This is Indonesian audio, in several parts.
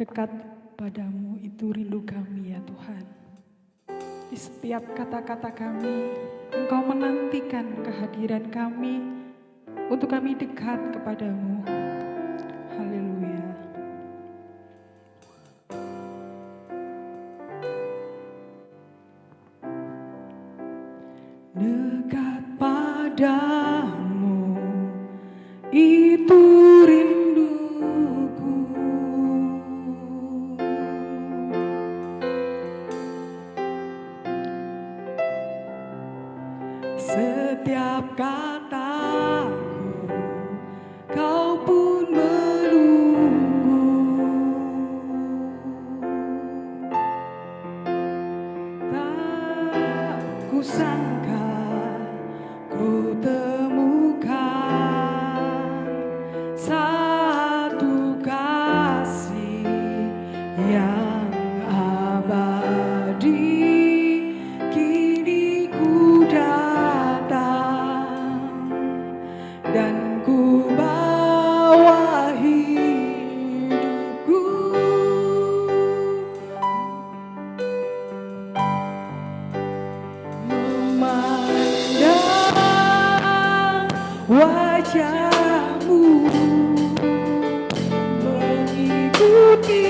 dekat padamu, itu rindu kami ya Tuhan. Di setiap kata-kata kami, Engkau menantikan kehadiran kami untuk kami dekat kepadamu. Haleluya. Dekat padamu, itu rinduku. Setiap kataku, kau pun menunggu. Tak kusangka ku temukan satu kasih yang abadi. Kini ku datang dan ku bawa hidupku, memandang wajahmu, mengikuti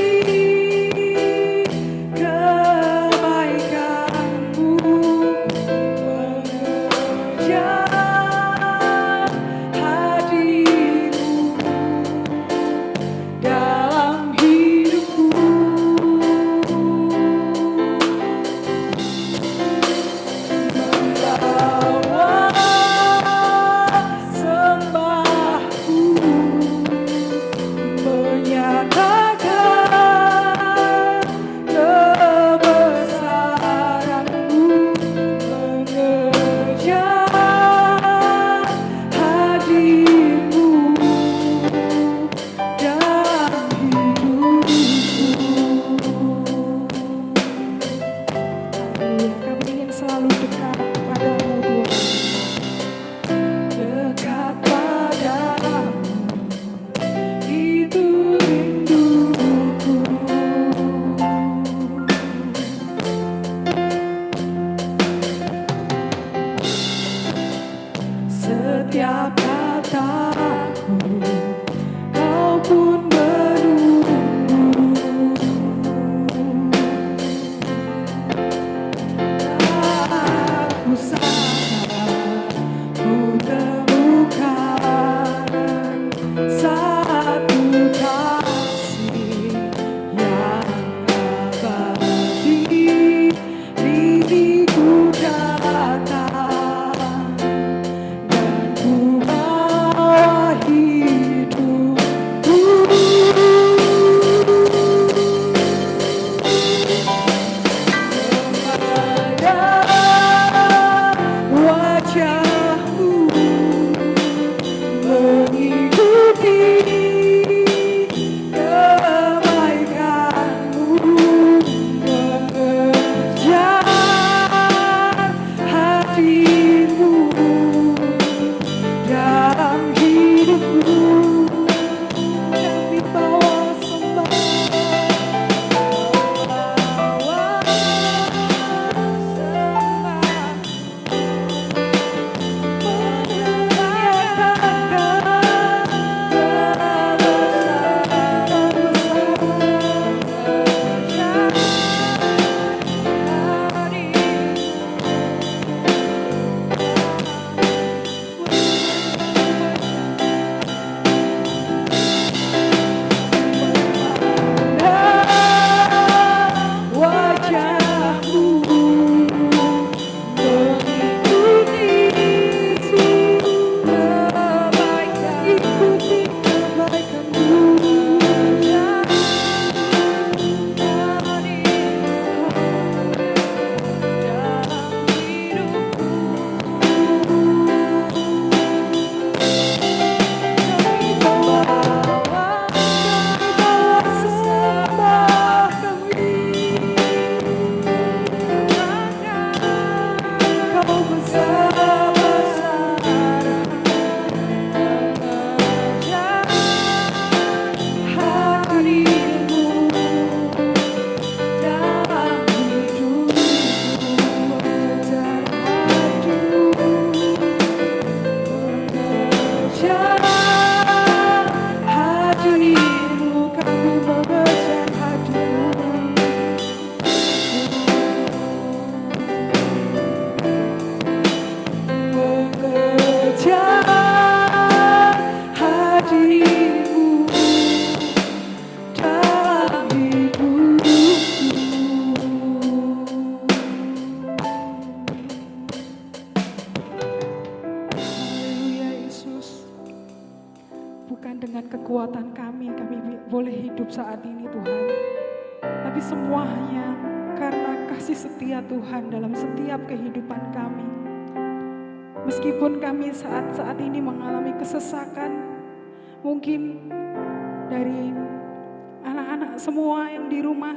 boleh hidup saat ini Tuhan. Tapi semuanya karena kasih setia Tuhan dalam setiap kehidupan kami. Meskipun kami saat ini mengalami kesesakan, mungkin dari anak-anak semua yang di rumah,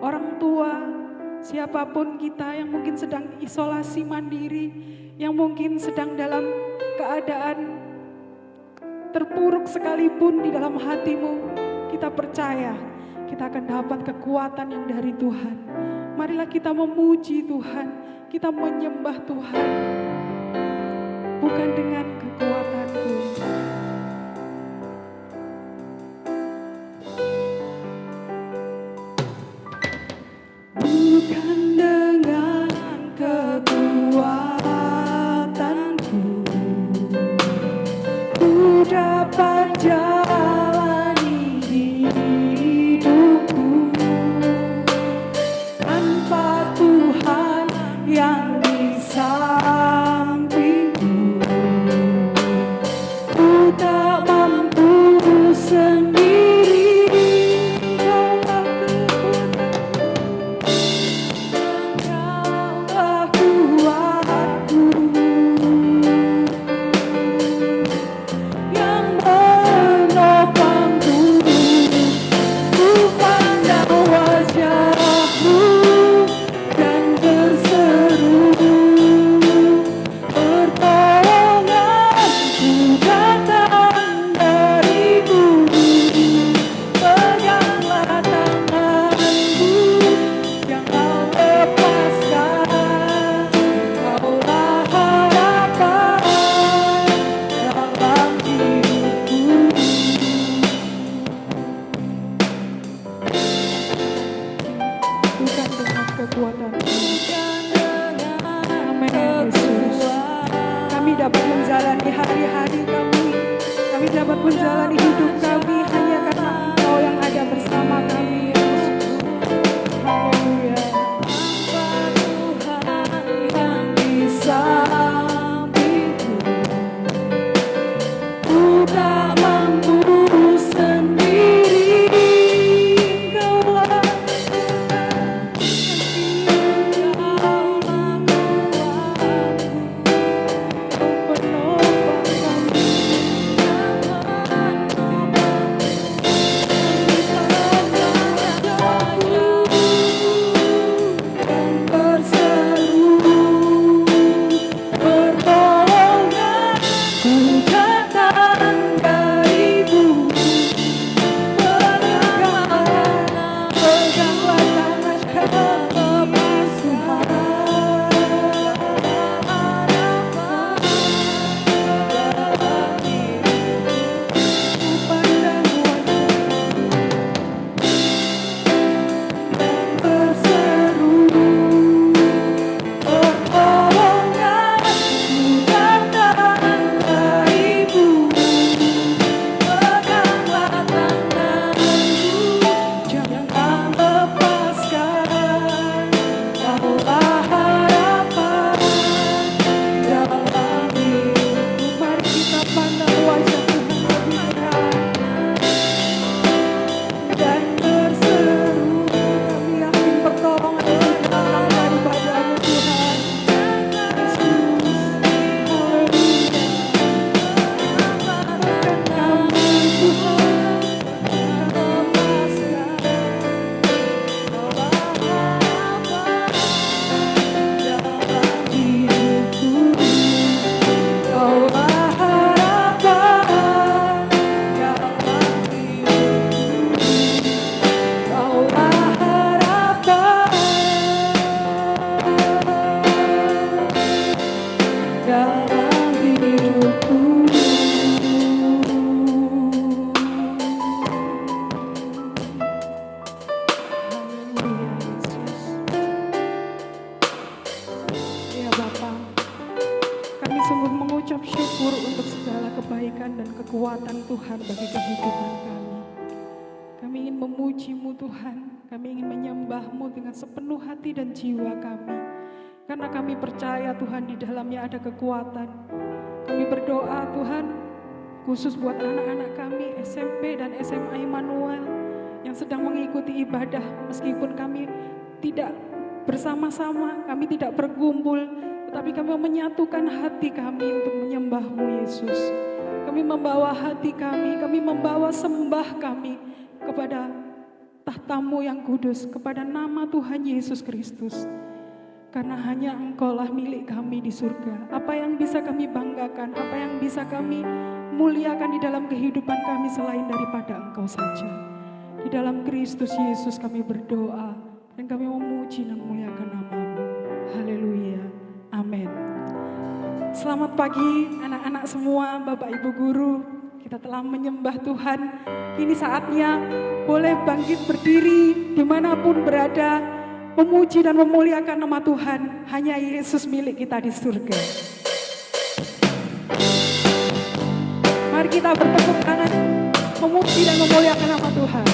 orang tua, siapapun kita yang mungkin sedang isolasi mandiri, yang mungkin sedang dalam keadaan terpuruk sekalipun di dalam hatimu, kita percaya kita akan dapat kekuatan yang dari Tuhan. Marilah kita memuji Tuhan, kita menyembah Tuhan, bukan dengan kekuatanku. Bukan dengan kekuatanku, ku dapat jalani hidupku tanpa Tuhan yang di sampingku. Ku tak mampu sendiri, Kaulah kuatku yang menopangku. Ku pandang wajah-Mu dan berseru, pertolonganku datang dari-Mu. Peganglah tanganku, jangan lepaskan. Kaulah harapan dalam hidupku. Bukan dengan kekuatanku, amin Yesus. Kami dapat menjalani hari-hari kami, kami dapat menjalani hidup kami hanya karena Engkau yang ada bersama kami, Yesus. Haleluya. Tuhan yang di sampingku, ku tak mampu sendiri. Kaulah kekuatan Tuhan bagi kehidupan kami. Kami ingin memuji-Mu Tuhan, kami ingin menyembah-Mu dengan sepenuh hati dan jiwa kami. Karena kami percaya Tuhan di dalamnya ada kekuatan. Kami berdoa Tuhan, khusus buat anak-anak kami SMP dan SMA Immanuel. yang sedang mengikuti ibadah, meskipun kami tidak bersama-sama, kami tidak berkumpul, tetapi kami menyatukan hati kami untuk menyembah-Mu Yesus. Kami membawa hati kami membawa sembah kami kepada tahta-Mu yang kudus, kepada nama Tuhan Yesus Kristus. Karena hanya Engkaulah milik kami di surga. Apa yang bisa kami banggakan, apa yang bisa kami muliakan di dalam kehidupan kami selain daripada Engkau saja. Di dalam Kristus Yesus kami berdoa dan kami memuji dan memuliakan nama-Mu. Haleluya. Amin. Selamat pagi anak-anak semua, Bapak Ibu Guru. Kita telah menyembah Tuhan. Kini saatnya boleh bangkit berdiri dimanapun berada, memuji dan memuliakan nama Tuhan. Hanya Yesus milik kita di surga. Mari kita bertepuk tangan, memuji dan memuliakan nama Tuhan.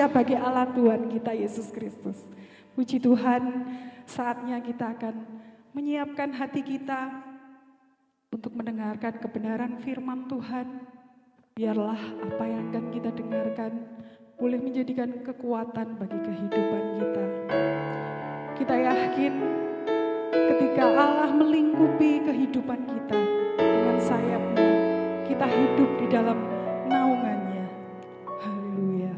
Bagi Allah Tuhan kita Yesus Kristus. Puji Tuhan, saatnya kita akan menyiapkan hati kita untuk mendengarkan kebenaran firman Tuhan. Biarlah apa yang akan kita dengarkan boleh menjadikan kekuatan bagi kehidupan kita. Kita yakin ketika Allah melingkupi kehidupan kita dengan sayapnya, kita hidup di dalam naungannya. Haleluya.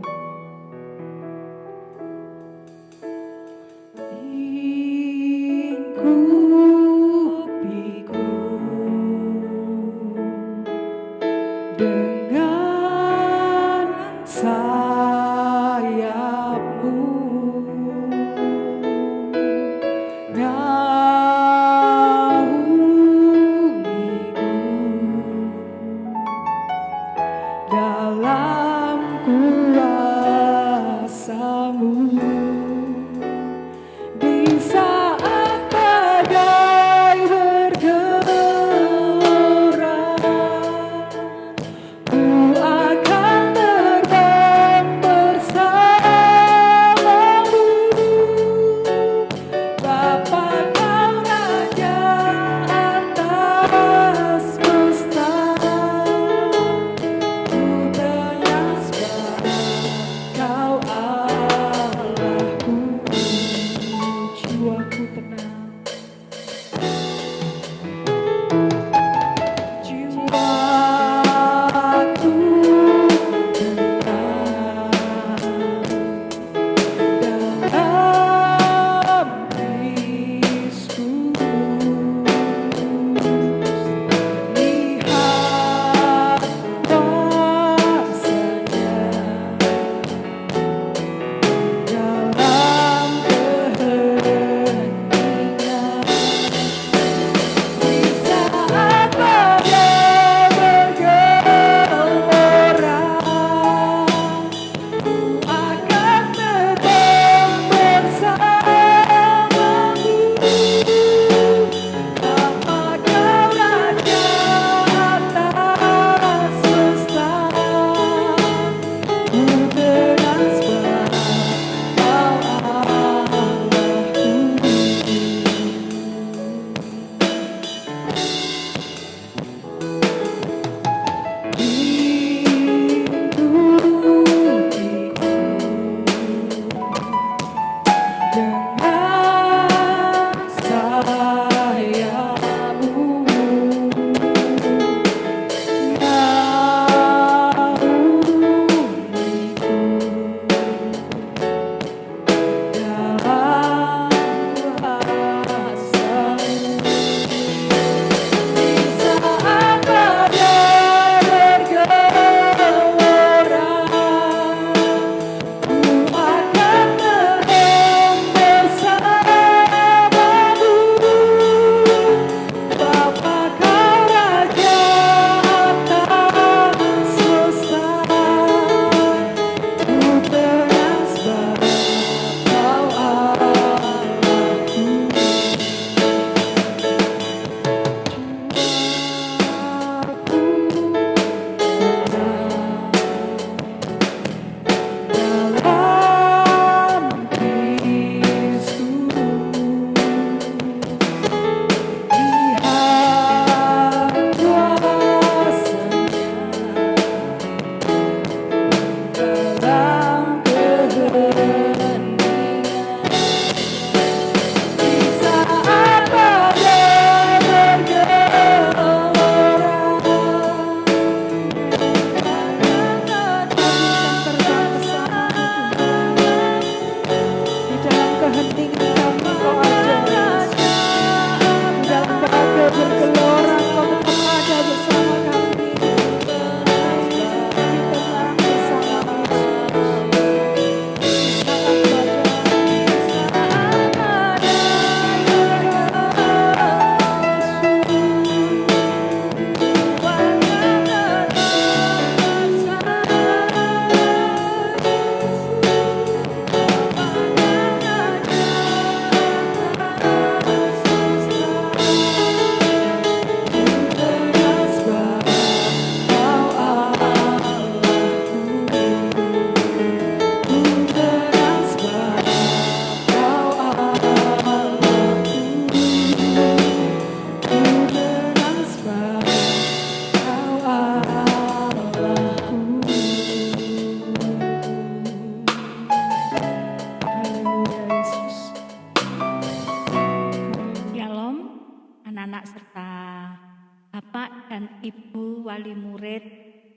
wali murid,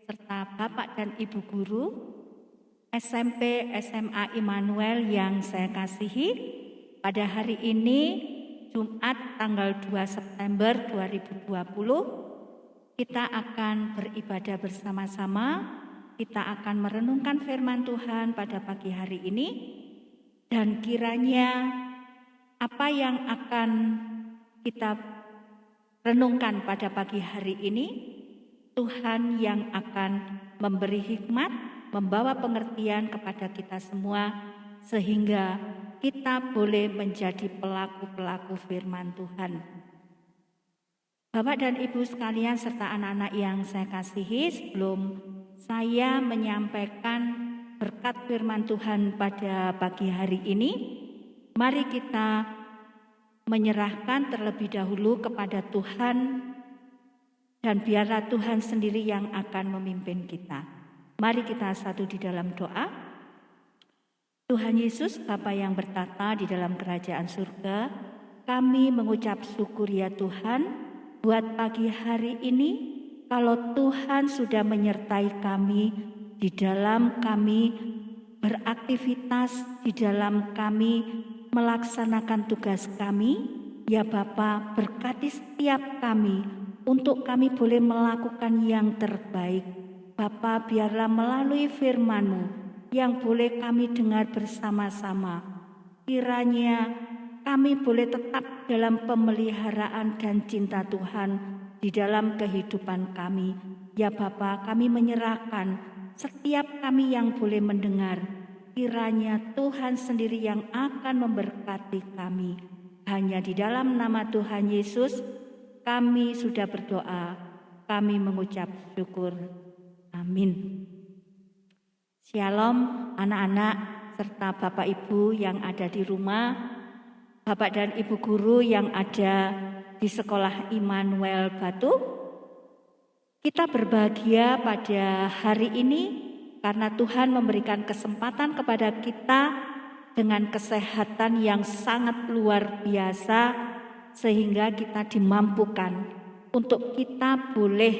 serta Bapak dan Ibu guru SMP SMA Immanuel yang saya kasihi. Pada hari ini Jumat tanggal 2 September 2020 kita akan beribadah bersama-sama. Kita akan merenungkan firman Tuhan pada pagi hari ini, dan kiranya apa yang akan kita renungkan pada pagi hari ini, Tuhan yang akan memberi hikmat, membawa pengertian kepada kita semua, sehingga kita boleh menjadi pelaku-pelaku firman Tuhan. Bapak dan Ibu sekalian serta anak-anak yang saya kasihi, sebelum saya menyampaikan berkat firman Tuhan pada pagi hari ini, mari kita menyerahkan terlebih dahulu kepada Tuhan, dan biarlah Tuhan sendiri yang akan memimpin kita. Mari kita satu di dalam doa. Tuhan Yesus, Bapa yang bertata di dalam kerajaan surga, kami mengucap syukur ya Tuhan buat pagi hari ini. Kalau Tuhan sudah menyertai kami di dalam kami beraktivitas, di dalam kami melaksanakan tugas kami, ya Bapa, berkati setiap kami untuk kami boleh melakukan yang terbaik. Bapa, biarlah melalui firman-Mu yang boleh kami dengar bersama-sama, kiranya kami boleh tetap dalam pemeliharaan dan cinta Tuhan di dalam kehidupan kami. Ya Bapa, kami menyerahkan setiap kami yang boleh mendengar. Kiranya Tuhan sendiri yang akan memberkati kami. Hanya di dalam nama Tuhan Yesus kami sudah berdoa. Kami mengucap syukur. Amin. Shalom anak-anak serta Bapak Ibu yang ada di rumah, Bapak dan Ibu guru yang ada di Sekolah Immanuel Batu. Kita berbahagia pada hari ini karena Tuhan memberikan kesempatan kepada kita dengan kesehatan yang sangat luar biasa, sehingga kita dimampukan untuk kita boleh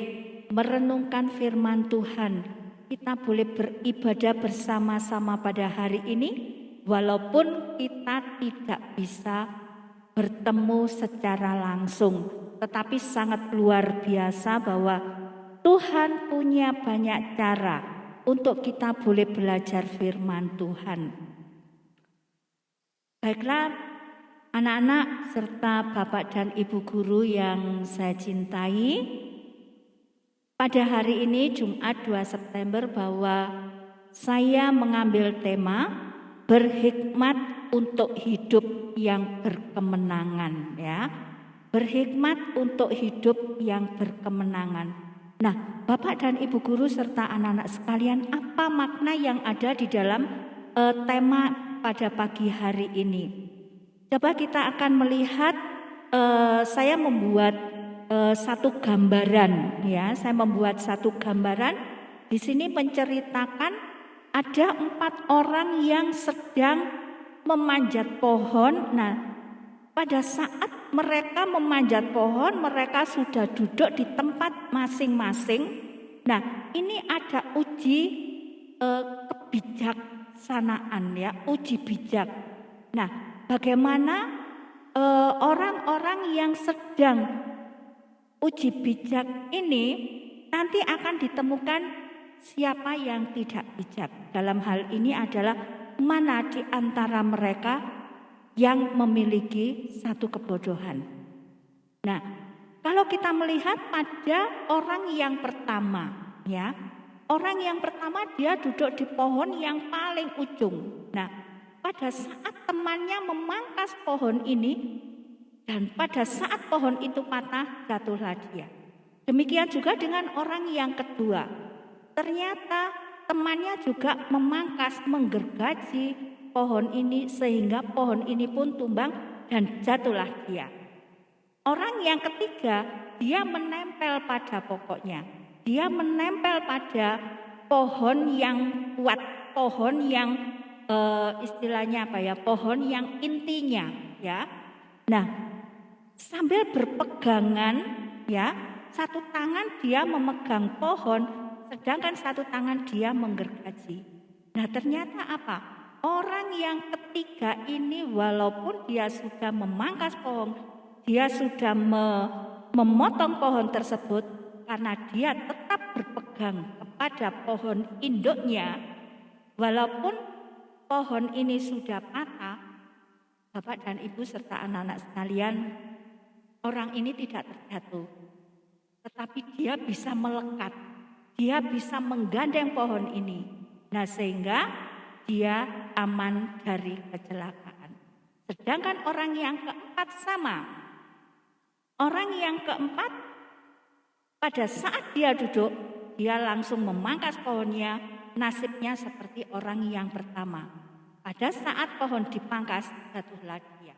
merenungkan firman Tuhan. Kita boleh beribadah bersama-sama pada hari ini, walaupun kita tidak bisa bertemu secara langsung, tetapi sangat luar biasa bahwa Tuhan punya banyak cara untuk kita boleh belajar firman Tuhan. Baiklah anak-anak serta Bapak dan Ibu guru yang saya cintai, pada hari ini Jumat 2 September bahwa saya mengambil tema berhikmat untuk hidup yang berkemenangan, ya. Berhikmat untuk hidup yang berkemenangan. Nah, Bapak dan Ibu guru serta anak-anak sekalian, apa makna yang ada di dalam tema pada pagi hari ini? Coba kita akan melihat, saya membuat satu gambaran, ya. Saya membuat satu gambaran. Di sini menceritakan ada 4 orang yang sedang memanjat pohon. Nah, pada saat mereka memanjat pohon, mereka sudah duduk di tempat masing-masing. Nah, ini ada uji kebijaksanaan, ya, uji bijak. Nah, bagaimana orang-orang yang sedang uji bijak ini nanti akan ditemukan siapa yang tidak bijak. Dalam hal ini adalah mana di antara mereka yang memiliki satu kebodohan. Nah, kalau kita melihat pada orang yang pertama, ya, orang yang pertama dia duduk di pohon yang paling ujung. Nah, pada saat temannya memangkas pohon ini, dan pada saat pohon itu patah, jatuhlah dia. Demikian juga dengan orang yang kedua. Ternyata temannya juga memangkas, menggergaji pohon ini sehingga pohon ini pun tumbang dan jatuhlah dia. Orang yang ketiga, dia menempel pada pokoknya. Dia menempel pada pohon yang kuat, pohon yang istilahnya apa ya? Pohon yang intinya, ya. Nah, sambil berpegangan, ya, satu tangan dia memegang pohon, sedangkan satu tangan dia menggergaji. Nah, ternyata apa? Orang yang ketiga ini walaupun dia sudah memangkas pohon, dia sudah memotong pohon tersebut, karena dia tetap berpegang kepada pohon induknya, walaupun pohon ini sudah patah, Bapak dan Ibu serta anak-anak sekalian, orang ini tidak terjatuh, tetapi dia bisa melekat, dia bisa menggandeng pohon ini. Nah, sehingga dia aman dari kecelakaan. Sedangkan orang yang keempat sama. Orang yang keempat pada saat dia duduk, dia langsung memangkas pohonnya, nasibnya seperti orang yang pertama. Pada saat pohon dipangkas, jatuhlah dia.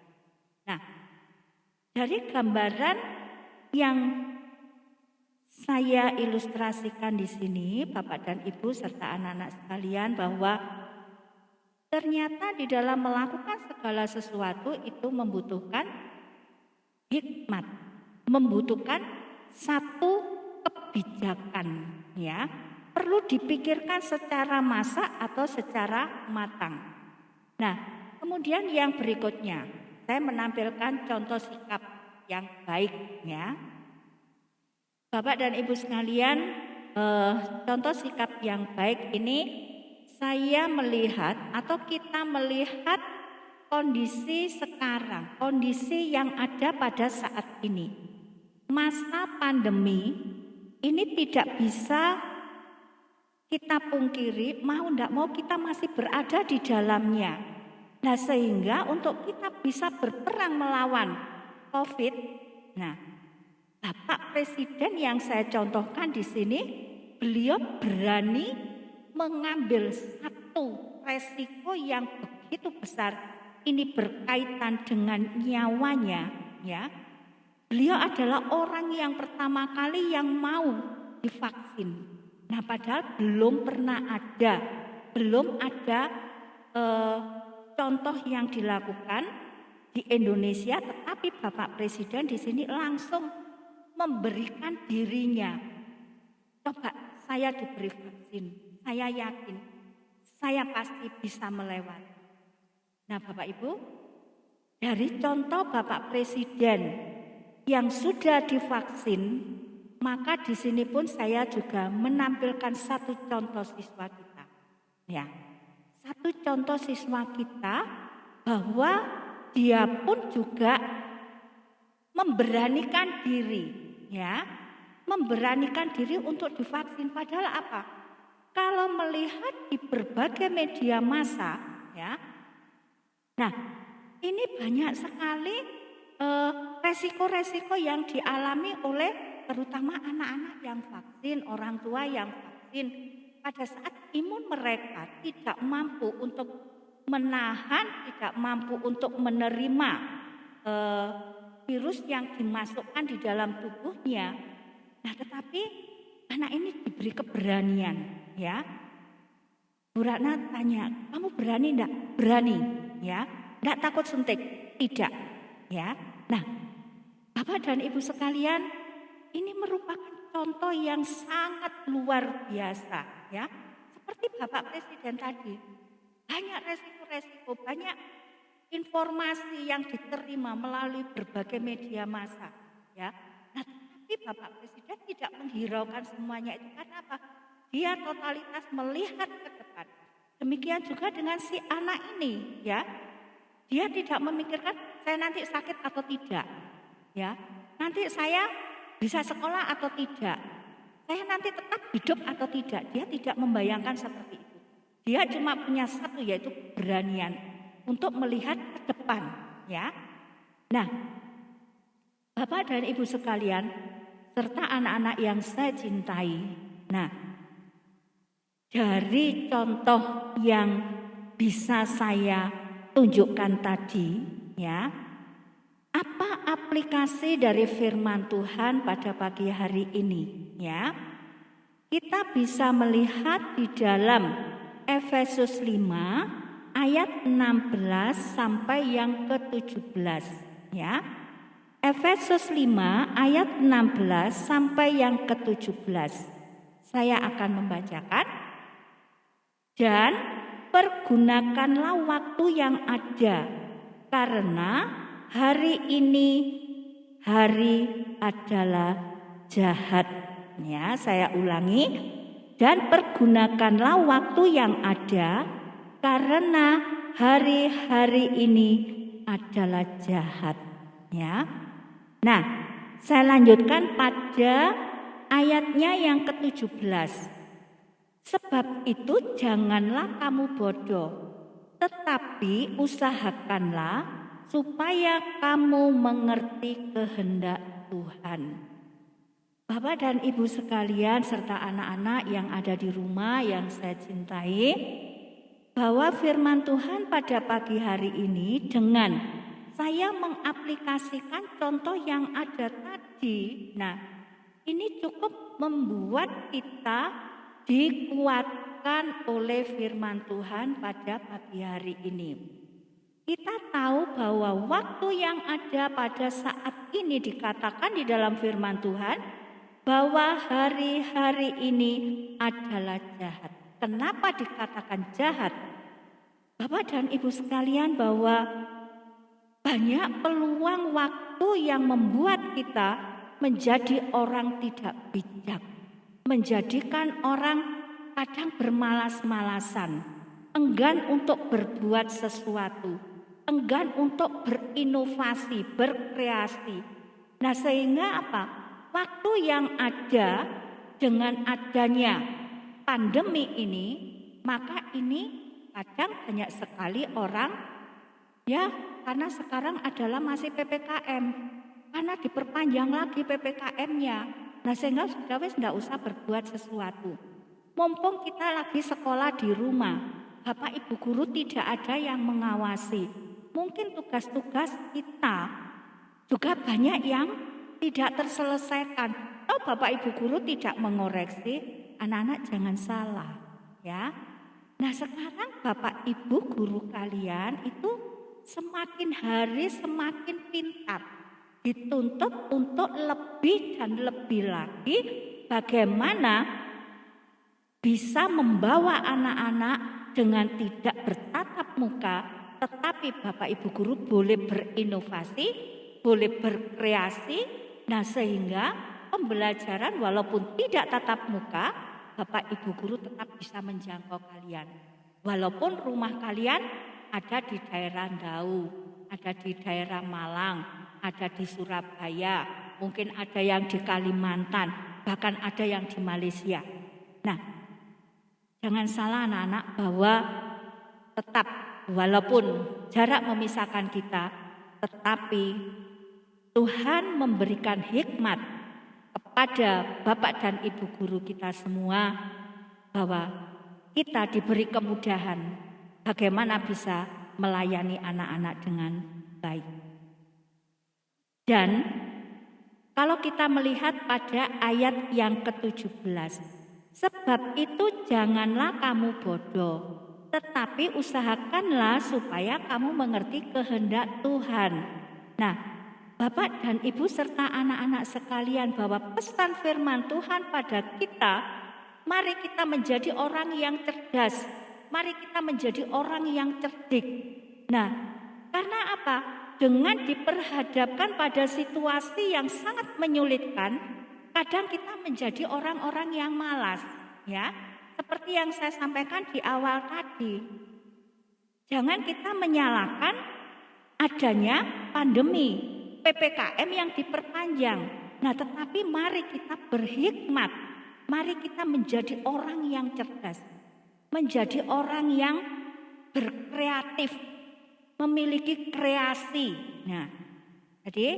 Nah, dari gambaran yang saya ilustrasikan di sini, Bapak dan Ibu serta anak-anak sekalian, bahwa ternyata di dalam melakukan segala sesuatu itu membutuhkan hikmat, membutuhkan satu kebijakan, ya. Perlu dipikirkan secara masak atau secara matang. Nah, kemudian yang berikutnya, saya menampilkan contoh sikap yang baik, ya. Bapak dan Ibu sekalian, contoh sikap yang baik ini saya melihat atau kita melihat kondisi sekarang, kondisi yang ada pada saat ini. Masa pandemi ini tidak bisa kita pungkiri, mau tidak mau kita masih berada di dalamnya. Nah, sehingga untuk kita bisa berperang melawan COVID, nah, Bapak Presiden yang saya contohkan di sini, beliau berani mengambil satu resiko yang begitu besar. Ini berkaitan dengan nyawanya, ya. Beliau adalah orang yang pertama kali yang mau divaksin. Nah, padahal belum ada contoh yang dilakukan di Indonesia, tetapi Bapak Presiden di sini langsung memberikan dirinya. Coba saya diberi vaksin, saya yakin saya pasti bisa melewati. Nah, Bapak Ibu, dari contoh Bapak Presiden yang sudah divaksin, maka di sini pun saya juga menampilkan satu contoh siswa kita. Ya, satu contoh siswa kita bahwa dia pun juga memberanikan diri. Ya, memberanikan diri untuk divaksin. Padahal apa? Kalau melihat di berbagai media massa, ya, nah ini banyak sekali resiko-resiko yang dialami oleh terutama anak-anak yang vaksin, orang tua yang vaksin. Pada saat imun mereka tidak mampu untuk menahan, tidak mampu untuk menerima virus yang dimasukkan di dalam tubuhnya. Nah, tetapi anak ini diberi keberanian, ya. Bu Ratna tanya, kamu berani enggak? Berani, ya. Enggak takut suntik? Tidak, ya. Nah, Bapak dan Ibu sekalian, ini merupakan contoh yang sangat luar biasa, ya. Seperti Bapak Presiden tadi, banyak resiko-resiko, banyak informasi yang diterima melalui berbagai media massa, ya. Nah, tapi Bapak Presiden tidak menghiraukan semuanya itu karena apa? Dia totalitas melihat ke depan. Demikian juga dengan si anak ini, ya. Dia tidak memikirkan saya nanti sakit atau tidak, ya. Nanti saya bisa sekolah atau tidak. Saya nanti tetap hidup atau tidak. Dia tidak membayangkan seperti itu. Dia cuma punya satu, yaitu keberanian untuk melihat ke depan, ya. Nah, Bapak dan Ibu sekalian, serta anak-anak yang saya cintai. Nah, dari contoh yang bisa saya tunjukkan tadi, ya. Apa aplikasi dari firman Tuhan pada pagi hari ini, ya? Kita bisa melihat di dalam Efesus 5 ayat 16 sampai yang ke-17, ya. Efesus 5 ayat 16 sampai yang ke-17. Saya akan membacakan. Dan pergunakanlah waktu yang ada, karena hari ini hari adalah jahat. Ya, saya ulangi. Dan pergunakanlah waktu yang ada, karena hari-hari ini adalah jahat. Ya. Nah, saya lanjutkan pada ayatnya yang ke-17. Sebab itu janganlah kamu bodoh, tetapi usahakanlah supaya kamu mengerti kehendak Tuhan. Bapak dan Ibu sekalian serta anak-anak yang ada di rumah yang saya cintai, bahwa firman Tuhan pada pagi hari ini dengan saya mengaplikasikan contoh yang ada tadi. Nah, ini cukup membuat kita dikuatkan oleh firman Tuhan pada pagi hari ini. Kita tahu bahwa waktu yang ada pada saat ini dikatakan di dalam firman Tuhan bahwa hari-hari ini adalah jahat. Kenapa dikatakan jahat? Bapak dan Ibu sekalian, bahwa banyak peluang waktu yang membuat kita menjadi orang tidak bijak. Menjadikan orang kadang bermalas-malasan, enggan untuk berbuat sesuatu, enggan untuk berinovasi, berkreasi. Nah, sehingga apa? Waktu yang ada dengan adanya pandemi ini, maka ini kadang banyak sekali orang, ya, karena sekarang adalah masih PPKM, karena diperpanjang lagi PPKM-nya. Nah, sehingga sudah tidak usah berbuat sesuatu. Mumpung kita lagi sekolah di rumah, Bapak Ibu guru tidak ada yang mengawasi. Mungkin tugas-tugas kita juga banyak yang tidak terselesaikan. Atau Bapak Ibu guru tidak mengoreksi, anak-anak jangan salah, ya. Nah, sekarang Bapak Ibu guru kalian itu semakin hari semakin pintar. Dituntut untuk lebih dan lebih lagi bagaimana bisa membawa anak-anak dengan tidak bertatap muka, tetapi Bapak Ibu guru boleh berinovasi, boleh berkreasi. Nah, sehingga pembelajaran walaupun tidak tatap muka, Bapak Ibu guru tetap bisa menjangkau kalian. Walaupun rumah kalian ada di daerah Ndau, ada di daerah Malang, ada di Surabaya, mungkin ada yang di Kalimantan, bahkan ada yang di Malaysia. Nah, jangan salah anak-anak, bahwa tetap walaupun jarak memisahkan kita, tetapi Tuhan memberikan hikmat kepada Bapak dan Ibu guru kita semua, bahwa kita diberi kemudahan bagaimana bisa melayani anak-anak dengan baik. Dan kalau kita melihat pada ayat yang ke-17, sebab itu janganlah kamu bodoh, tetapi usahakanlah supaya kamu mengerti kehendak Tuhan. Nah, Bapak dan Ibu serta anak-anak sekalian, bahwa pesan firman Tuhan pada kita, mari kita menjadi orang yang cerdas, mari kita menjadi orang yang cerdik. Nah, karena apa? Dengan diperhadapkan pada situasi yang sangat menyulitkan, kadang kita menjadi orang-orang yang malas, ya. Seperti yang saya sampaikan di awal tadi. Jangan kita menyalahkan adanya pandemi, PPKM yang diperpanjang. Nah, tetapi mari kita berhikmat, mari kita menjadi orang yang cerdas, menjadi orang yang berkreatif, memiliki kreasi. Nah, jadi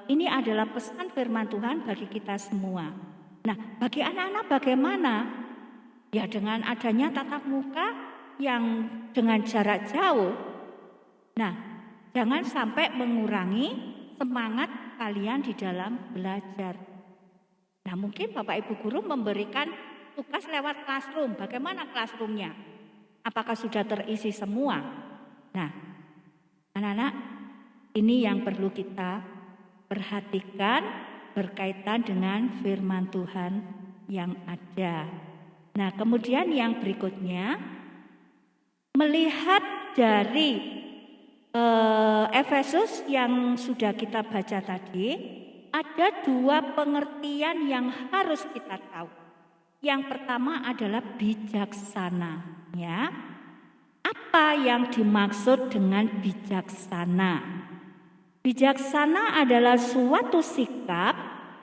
ini adalah pesan firman Tuhan bagi kita semua. Nah, bagi anak-anak bagaimana? Ya, dengan adanya tatap muka yang dengan jarak jauh. Nah, jangan sampai mengurangi semangat kalian di dalam belajar. Nah, mungkin Bapak Ibu guru memberikan tugas lewat classroom. Bagaimana classroomnya? Apakah sudah terisi semua? Nah, anak-anak, Ini yang perlu kita perhatikan berkaitan dengan firman Tuhan yang ada. Nah, kemudian yang berikutnya, melihat dari Efesus yang sudah kita baca tadi, ada dua pengertian yang harus kita tahu. Yang pertama adalah bijaksana, ya. Apa yang dimaksud dengan bijaksana? Bijaksana adalah suatu sikap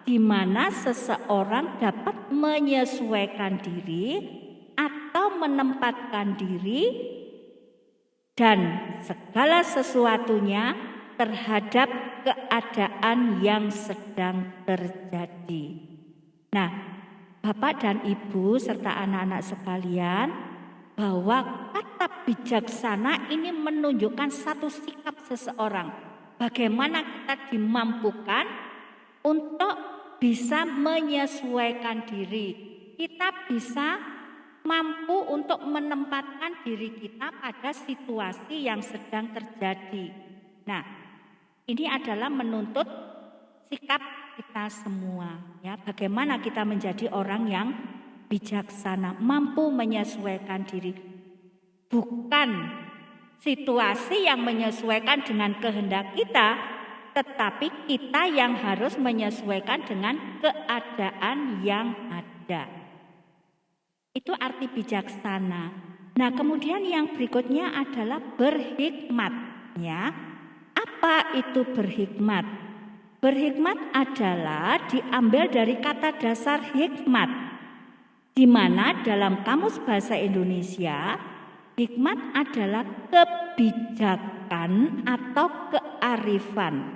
di mana seseorang dapat menyesuaikan diri atau menempatkan diri dan segala sesuatunya terhadap keadaan yang sedang terjadi. Nah, Bapak dan Ibu serta anak-anak sekalian, bahwa kata bijaksana ini menunjukkan satu sikap seseorang. Bagaimana kita dimampukan untuk bisa menyesuaikan diri. Kita bisa mampu untuk menempatkan diri kita pada situasi yang sedang terjadi. Nah, ini adalah menuntut sikap kita semua, ya. Bagaimana kita menjadi orang yang bijaksana, mampu menyesuaikan diri. Bukan situasi yang menyesuaikan dengan kehendak kita, tetapi kita yang harus menyesuaikan dengan keadaan yang ada. Itu arti bijaksana. Nah, kemudian yang berikutnya adalah berhikmat, ya. Apa itu berhikmat? Berhikmat adalah diambil dari kata dasar hikmat, di mana dalam Kamus Bahasa Indonesia, hikmat adalah kebijakan atau kearifan.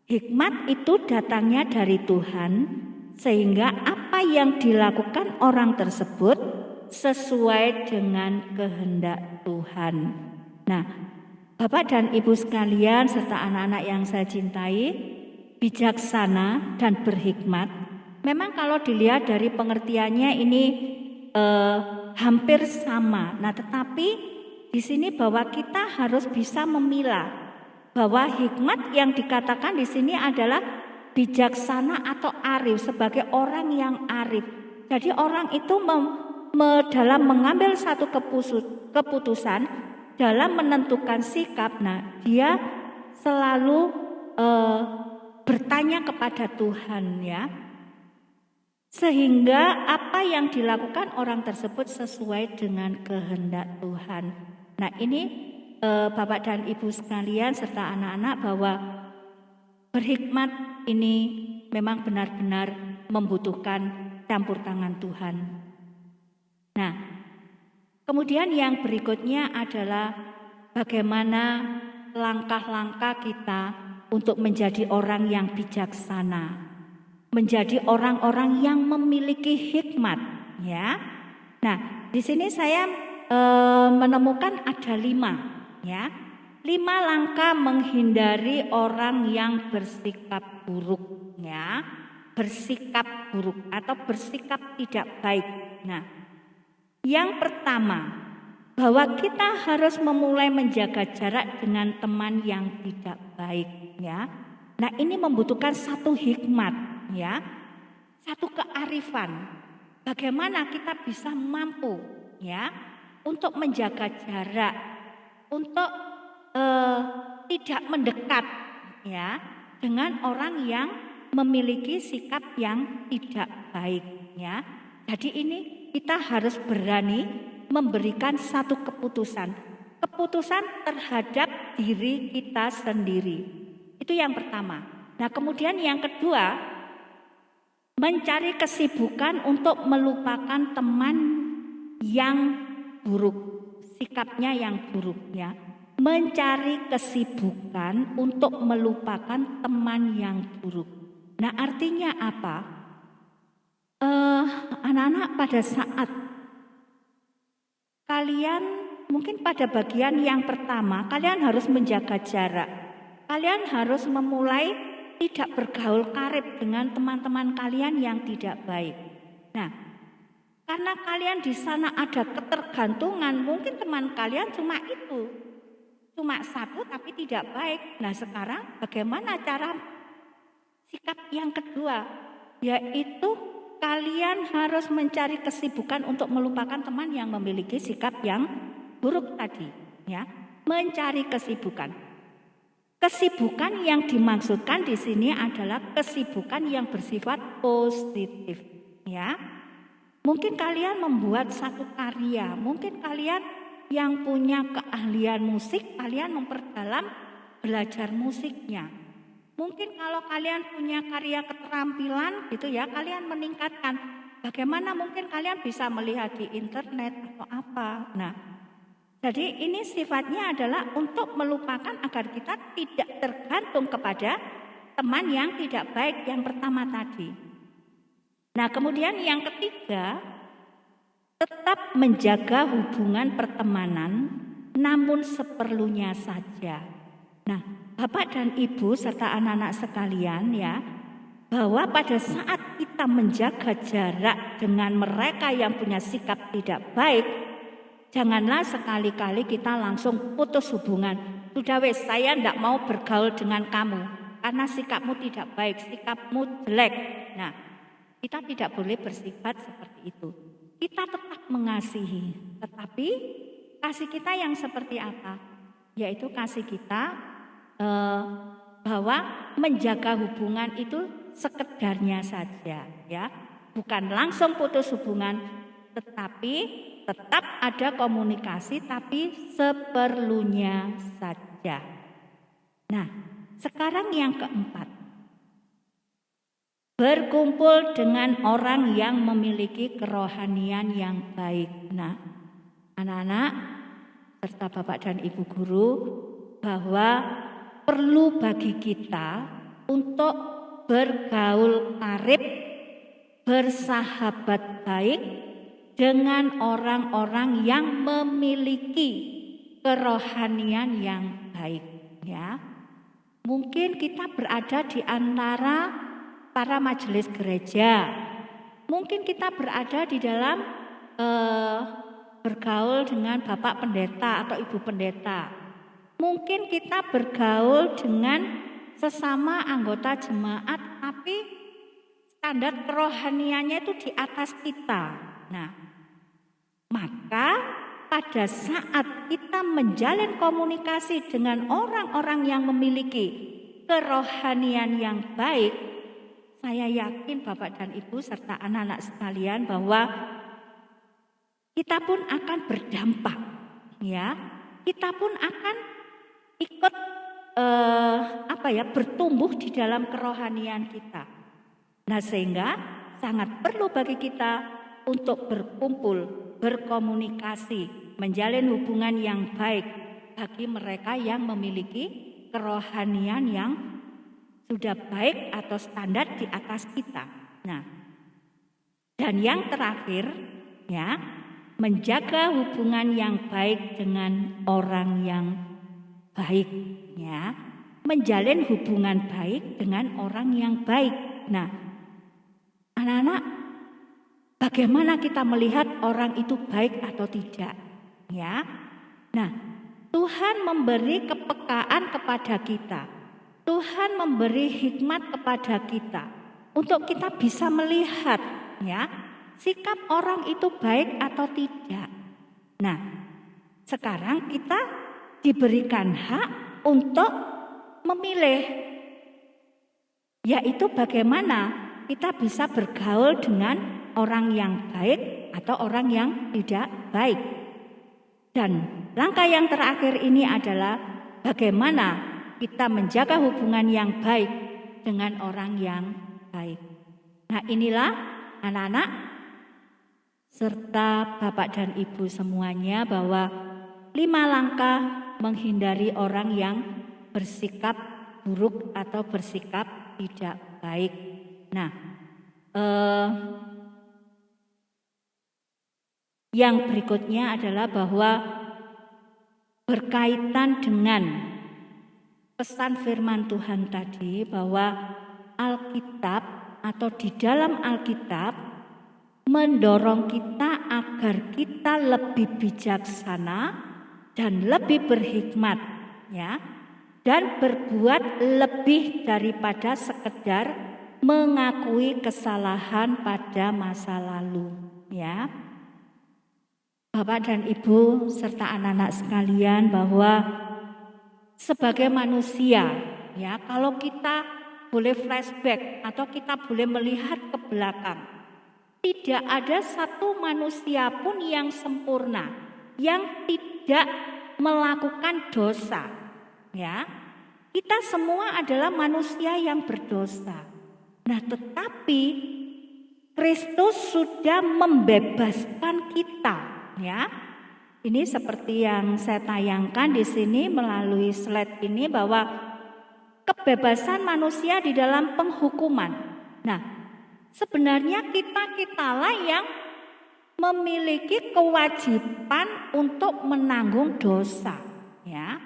Hikmat itu datangnya dari Tuhan, sehingga apa yang dilakukan orang tersebut sesuai dengan kehendak Tuhan. Nah, Bapak dan Ibu sekalian serta anak-anak yang saya cintai, bijaksana dan berhikmat, memang kalau dilihat dari pengertiannya ini hampir sama. Nah, tetapi di sini bahwa kita harus bisa memilah bahwa hikmat yang dikatakan di sini adalah bijaksana atau arif, sebagai orang yang arif. Jadi orang itu dalam mengambil satu keputusan, dalam menentukan sikap, nah dia selalu bertanya kepada Tuhan, ya. Sehingga apa yang dilakukan orang tersebut sesuai dengan kehendak Tuhan. Nah, ini Bapak dan Ibu sekalian serta anak-anak, bahwa berhikmat ini memang benar-benar membutuhkan campur tangan Tuhan. Nah, kemudian yang berikutnya adalah bagaimana langkah-langkah kita untuk menjadi orang yang bijaksana, menjadi orang-orang yang memiliki hikmat, ya. Nah, di sini saya menemukan ada 5, ya. 5 langkah menghindari orang yang bersikap buruk, ya. Bersikap buruk atau bersikap tidak baik. Nah, yang pertama, bahwa kita harus memulai menjaga jarak dengan teman yang tidak baik, ya. Nah, ini membutuhkan satu hikmat, ya. Satu kearifan. Bagaimana kita bisa mampu, ya, untuk menjaga jarak, untuk tidak mendekat, ya, dengan orang yang memiliki sikap yang tidak baik, ya. Jadi ini kita harus berani memberikan satu keputusan terhadap diri kita sendiri. Itu yang pertama. Nah, kemudian yang kedua, mencari kesibukan untuk melupakan teman yang buruk, sikapnya yang buruk, ya. Mencari kesibukan untuk melupakan teman yang buruk. Nah, artinya apa? Anak-anak, pada saat kalian mungkin pada bagian yang pertama, kalian harus menjaga jarak. Kalian harus memulai tidak bergaul karib dengan teman-teman kalian yang tidak baik. Nah, karena kalian di sana ada ketergantungan, mungkin teman kalian cuma itu. cuma satu tapi tidak baik. Nah sekarang bagaimana cara sikap yang kedua? Yaitu kalian harus mencari kesibukan untuk melupakan teman yang memiliki sikap yang buruk tadi. Ya, mencari kesibukan. Kesibukan yang dimaksudkan di sini adalah kesibukan yang bersifat positif. Ya, mungkin kalian membuat satu karya, mungkin kalian yang punya keahlian musik, kalian memperdalam belajar musiknya. Mungkin kalau kalian punya karya keterampilan gitu ya, kalian meningkatkan. Bagaimana mungkin kalian bisa melihat di internet atau apa. Nah, jadi ini sifatnya adalah untuk melupakan agar kita tidak tergantung kepada teman yang tidak baik yang pertama tadi. Nah, kemudian yang ketiga, tetap menjaga hubungan pertemanan namun seperlunya saja. Nah, Bapak dan Ibu serta anak-anak sekalian ya, bahwa pada saat kita menjaga jarak dengan mereka yang punya sikap tidak baik, janganlah sekali-kali kita langsung putus hubungan. Sudah wes, saya tidak mau bergaul dengan kamu karena sikapmu tidak baik, sikapmu jelek. Nah, kita tidak boleh bersifat seperti itu. Kita tetap mengasihi, tetapi kasih kita yang seperti apa? Yaitu kasih kita bahwa menjaga hubungan itu sekedarnya saja, ya, bukan langsung putus hubungan, tetapi tetap ada komunikasi, tapi seperlunya saja. Nah, sekarang yang keempat, berkumpul dengan orang yang memiliki kerohanian yang baik. Nah, anak-anak serta Bapak dan Ibu guru, bahwa perlu bagi kita untuk bergaul karib, bersahabat baik dengan orang-orang yang memiliki kerohanian yang baik, ya. Mungkin kita berada di antara para majelis gereja. Mungkin kita berada di dalam bergaul dengan Bapak Pendeta atau Ibu Pendeta. Mungkin kita bergaul dengan sesama anggota jemaat, tapi standar kerohaniannya itu di atas kita. Nah, maka pada saat kita menjalin komunikasi dengan orang-orang yang memiliki kerohanian yang baik, saya yakin Bapak dan Ibu serta anak-anak sekalian bahwa kita pun akan berdampak, ya. Kita pun akan ikut bertumbuh di dalam kerohanian kita. Nah, sehingga sangat perlu bagi kita untuk berkumpul, berkomunikasi, menjalin hubungan yang baik bagi mereka yang memiliki kerohanian yang sudah baik atau standar di atas kita. Nah, dan yang terakhir, ya, menjaga hubungan yang baik dengan orang yang baik, ya, menjalin hubungan baik dengan orang yang baik. Nah, anak-anak, bagaimana kita melihat orang itu baik atau tidak, ya? Nah, Tuhan memberi kepekaan kepada kita, Tuhan memberi hikmat kepada kita untuk kita bisa melihat, ya, sikap orang itu baik atau tidak. Nah, sekarang kita diberikan hak untuk memilih, yaitu bagaimana kita bisa bergaul dengan orang yang baik atau orang yang tidak baik. Dan langkah yang terakhir ini adalah bagaimana kita menjaga hubungan yang baik dengan orang yang baik. Nah, inilah anak-anak serta Bapak dan Ibu semuanya, bahwa 5 langkah menghindari orang yang bersikap buruk atau bersikap tidak baik. Nah, yang berikutnya adalah bahwa berkaitan dengan pesan firman Tuhan tadi, bahwa Alkitab atau di dalam Alkitab mendorong kita agar kita lebih bijaksana dan lebih berhikmat ya, dan berbuat lebih daripada sekedar mengakui kesalahan pada masa lalu, ya. Bapak dan Ibu serta anak-anak sekalian, bahwa sebagai manusia, ya, kalau kita boleh flashback atau kita boleh melihat ke belakang, tidak ada satu manusia pun yang sempurna, yang tidak melakukan dosa, ya. Kita semua adalah manusia yang berdosa. Nah, tetapi Kristus sudah membebaskan kita, ya. Ini seperti yang saya tayangkan di sini melalui slide ini, bahwa kebebasan manusia di dalam penghukuman. Nah, sebenarnya kita-kitalah yang memiliki kewajiban untuk menanggung dosa, ya.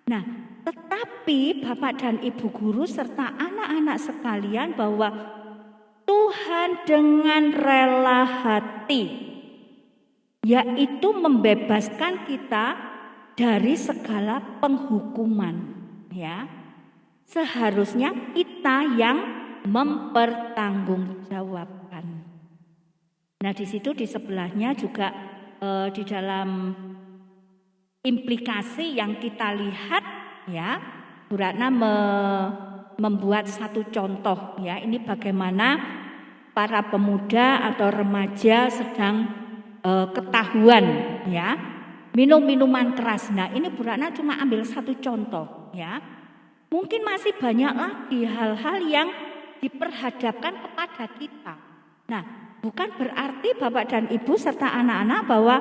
Nah, tetapi Bapak dan Ibu guru serta anak-anak sekalian, bahwa Tuhan dengan rela hati, yaitu membebaskan kita dari segala penghukuman, ya. Seharusnya kita yang mempertanggungjawabkan. Nah, di situ di sebelahnya juga di dalam implikasi yang kita lihat, ya, Bu Ratna membuat satu contoh, ya. Ini bagaimana para pemuda atau remaja sedang ketahuan, ya, minum minuman keras. Nah, ini Bu Ratna cuma ambil satu contoh, ya. Mungkin masih banyak lagi hal-hal yang diperhadapkan kepada kita. Nah, bukan berarti Bapak dan Ibu serta anak-anak bahwa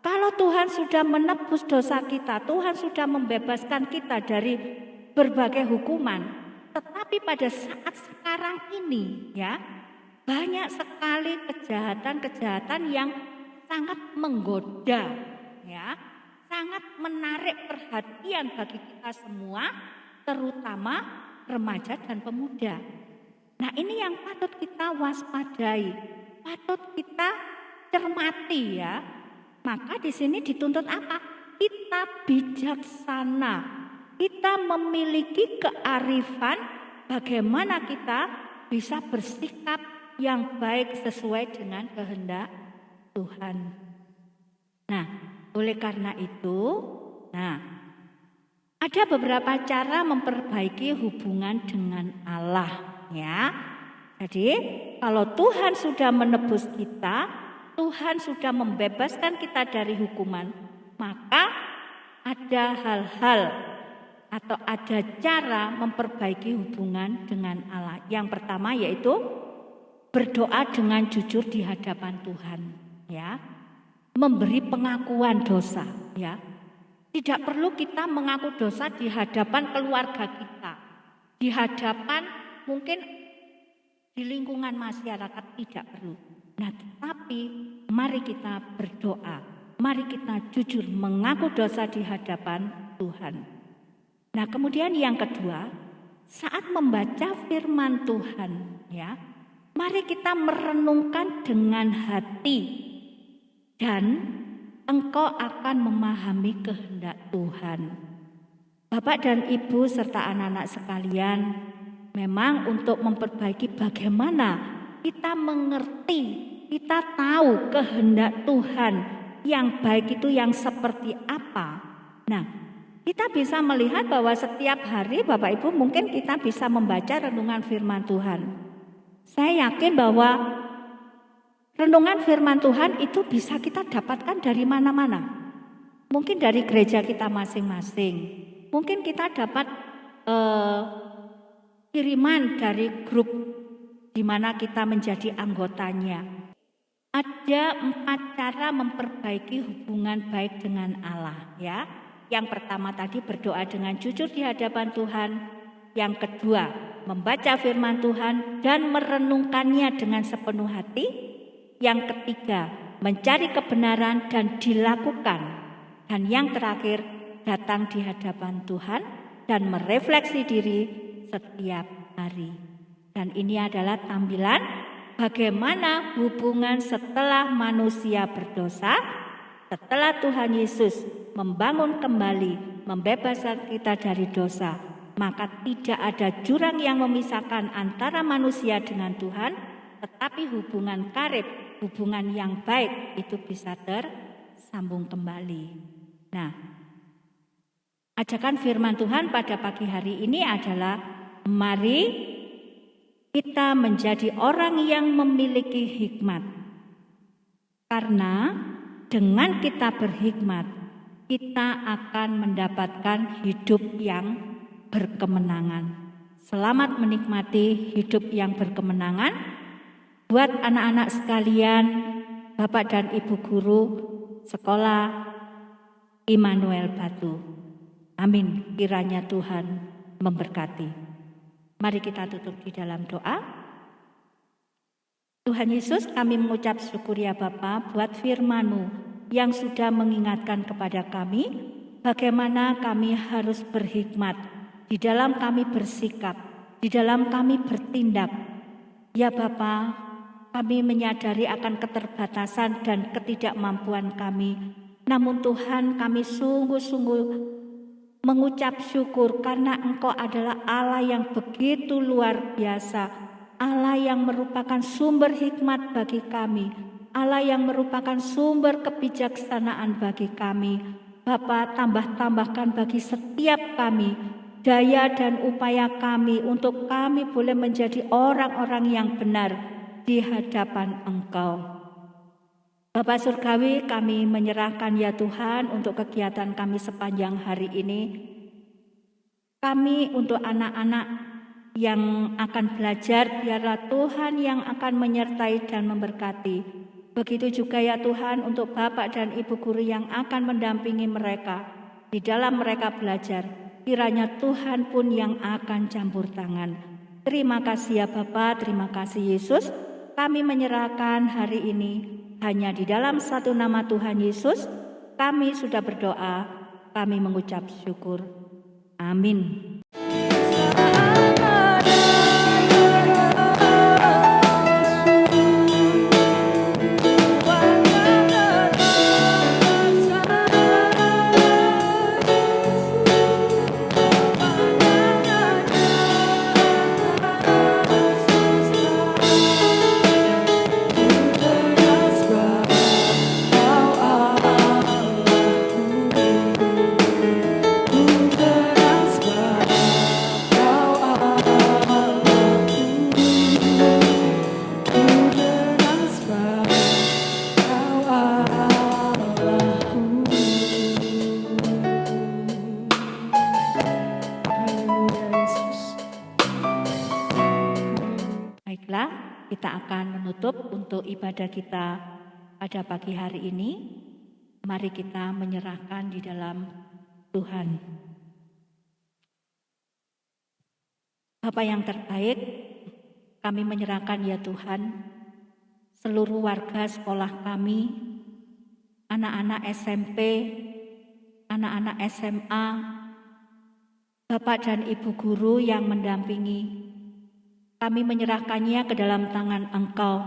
kalau Tuhan sudah menebus dosa kita, Tuhan sudah membebaskan kita dari berbagai hukuman. Tetapi pada saat sekarang ini, ya, banyak sekali kejahatan-kejahatan yang sangat menggoda, ya, sangat menarik perhatian bagi kita semua, terutama remaja dan pemuda. Nah, ini yang patut kita waspadai, patut kita cermati, ya. Maka di sini dituntut apa? Kita bijaksana, kita memiliki kearifan bagaimana kita bisa bersikap yang baik sesuai dengan kehendak Tuhan. Nah, oleh karena itu, ada beberapa cara memperbaiki hubungan dengan Allah, ya. Jadi, kalau Tuhan sudah menebus kita, Tuhan sudah membebaskan kita dari hukuman, maka ada hal-hal atau ada cara memperbaiki hubungan dengan Allah. Yang pertama yaitu berdoa dengan jujur di hadapan Tuhan, ya. Memberi pengakuan dosa, ya. Tidak perlu kita mengaku dosa di hadapan keluarga kita, di hadapan mungkin di lingkungan masyarakat, tidak perlu. Nah, tetapi mari kita berdoa, mari kita jujur mengaku dosa di hadapan Tuhan. Nah, kemudian yang kedua, saat membaca firman Tuhan, ya, mari kita merenungkan dengan hati dan engkau akan memahami kehendak Tuhan. Bapak dan Ibu serta anak-anak sekalian, memang untuk memperbaiki bagaimana kita mengerti, kita tahu kehendak Tuhan yang baik itu yang seperti apa. Nah, kita bisa melihat bahwa setiap hari Bapak Ibu mungkin kita bisa membaca renungan firman Tuhan. Saya yakin bahwa renungan firman Tuhan itu bisa kita dapatkan dari mana-mana. Mungkin dari gereja kita masing-masing. Mungkin kita dapat kiriman dari grup di mana kita menjadi anggotanya. Ada 4 cara memperbaiki hubungan baik dengan Allah, ya. Yang pertama tadi berdoa dengan jujur di hadapan Tuhan. Yang kedua, membaca firman Tuhan dan merenungkannya dengan sepenuh hati. Yang ketiga, mencari kebenaran dan dilakukan. Dan yang terakhir, datang di hadapan Tuhan dan merefleksi diri setiap hari. Dan ini adalah tampilan bagaimana hubungan setelah manusia berdosa, setelah Tuhan Yesus membangun kembali membebaskan kita dari dosa. Maka tidak ada jurang yang memisahkan antara manusia dengan Tuhan, tetapi hubungan karib, hubungan yang baik itu bisa tersambung kembali. Nah, ajakan firman Tuhan pada pagi hari ini adalah mari kita menjadi orang yang memiliki hikmat. Karena dengan kita berhikmat, kita akan mendapatkan hidup yang berkemenangan. Selamat menikmati hidup yang berkemenangan. Buat anak-anak sekalian, Bapak dan Ibu guru sekolah Immanuel Batu. Amin. Kiranya Tuhan memberkati. Mari kita tutup di dalam doa. Tuhan Yesus, kami mengucap syukur ya Bapa buat firman-Mu yang sudah mengingatkan kepada kami bagaimana kami harus berhikmat di dalam kami bersikap, di dalam kami bertindak. Ya Bapa, kami menyadari akan keterbatasan dan ketidakmampuan kami. Namun Tuhan, kami sungguh-sungguh mengucap syukur karena Engkau adalah Allah yang begitu luar biasa. Allah yang merupakan sumber hikmat bagi kami, Allah yang merupakan sumber kebijaksanaan bagi kami. Bapa, tambahkan bagi setiap kami daya dan upaya kami untuk kami boleh menjadi orang-orang yang benar di hadapan Engkau. Bapa Surgawi, kami menyerahkan ya Tuhan untuk kegiatan kami sepanjang hari ini. Kami untuk anak-anak yang akan belajar, biarlah Tuhan yang akan menyertai dan memberkati. Begitu juga ya Tuhan untuk Bapak dan Ibu guru yang akan mendampingi mereka di dalam mereka belajar. Kiranya Tuhan pun yang akan campur tangan. Terima kasih ya Bapa, terima kasih Yesus. Kami menyerahkan hari ini hanya di dalam satu nama Tuhan Yesus. Kami sudah berdoa, kami mengucap syukur. Amin. Baiklah, kita akan menutup untuk ibadah kita pada pagi hari ini. Mari kita menyerahkan di dalam Tuhan. Bapa yang terbaik, kami menyerahkan ya Tuhan seluruh warga sekolah kami, anak-anak SMP, anak-anak SMA, Bapak dan Ibu guru yang mendampingi. Kami menyerahkannya ke dalam tangan Engkau.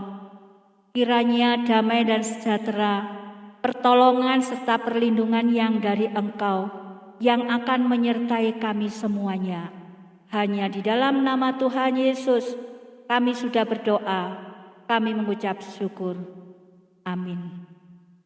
Kiranya damai dan sejahtera, pertolongan serta perlindungan yang dari Engkau yang akan menyertai kami semuanya. Hanya di dalam nama Tuhan Yesus kami sudah berdoa, kami mengucap syukur. Amin.